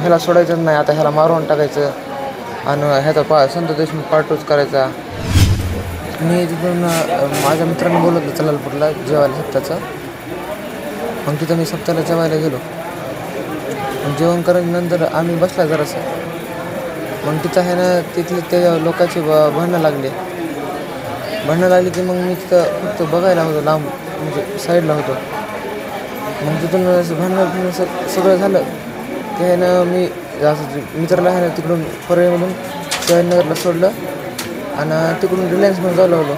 ह्याला सोडायचं नाही, आता ह्याला मारून टाकायचं आणि ह्याचा संत देशमुख पार्टूच करायचा. मी तिथून माझ्या मित्रांनी बोलवलं चलालपूरला जेवायला सप्ताचं. मग तिथं मी सप्ताला जेवायला गेलो. मग जेवण नंतर आम्ही बसला जरासं. मग तिथं आहे ना तिथले त्या लोकांचे भांडणं लागली की मग मी तिथं फक्त बघायला होतो, लांब म्हणजे साईडला होतो. मग तिथून भांडणं सगळं झालं की आहे ना मी असं मित्राला आहे ना तिकडून परळीमधून शिवाजीनगरला सोडलं आणि तिकडून रिलायन्समध्ये जाऊ लागलो.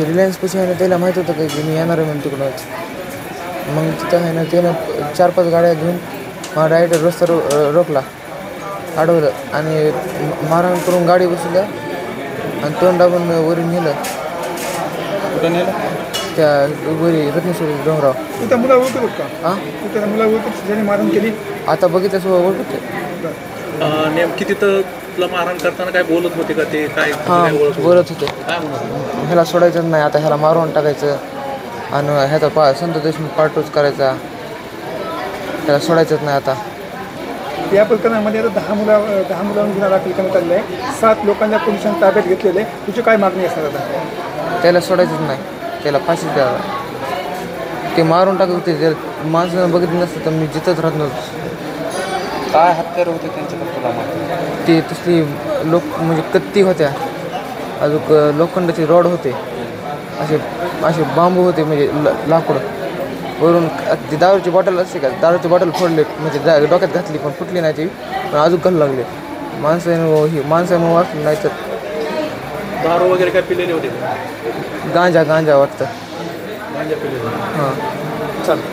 रिलायन्सपाशी आहे ना त्याला माहीत होतं का की मी येणार आहे म्हणून तिकडूनच. मग तिथं आहे ना त्यानं 4-5 गाड्या घेऊन मला डायरेक्ट रस्ता रोखला, अडवलं आणि मारहाण करून गाडी बसवल्या आणि तोंड दाबून वरी नेलं. कुठं नेलं? त्या वरी रत्नेश्वरी डोंगराव. तिथं मुला ओळखत का? हां, तिथं मुला ओळखत ज्याने मारहाण केली? आता बघितल्यासोबत ओळखते. नेमकी तिथं तुला मारहाण करताना काय बोलत होते का ते? काय बोलत होते, काय म्हणत? ह्याला सोडायचं नाही, आता ह्याला मारून टाकायचं आणि ह्याचा संत देशमुख पार्टूच करायचा, ह्याला सोडायचंच नाही आता. या प्रकरणामध्ये आता 10 मुलांवर गुन्हा दाखल करण्यात आलेला आहे. 7 लोकांना पोलिसांनी ताब्यात घेतलेलं आहे. तुझी काय मागणी असणार आता? त्याला सोडायचंच नाही, त्याला फाशीच द्यावा. ते मारून टाकत होते, जर माणसानं बघितलं नसतं तर मी जिथंच राहत नव्हतो. काय हत्यार होते त्यांच्याकडे तुला माहिती? ते तसली म्हणजे कत्ती होत्या, अजून लोखंडाचे रॉड होते, असे बांबू होते म्हणजे लाकूड. वरून ती दारूची बॉटल असते का, दारूची बॉटल फोडले म्हणजे डोक्यात घातली पण फुटली नाही ती, पण अजून घालू लागले. माणसानं वाचलं नाही तर. दारू वगैरे काय पिलेले होते? गांजा वाटतं. गांजा पिलेले. हां, चालेल.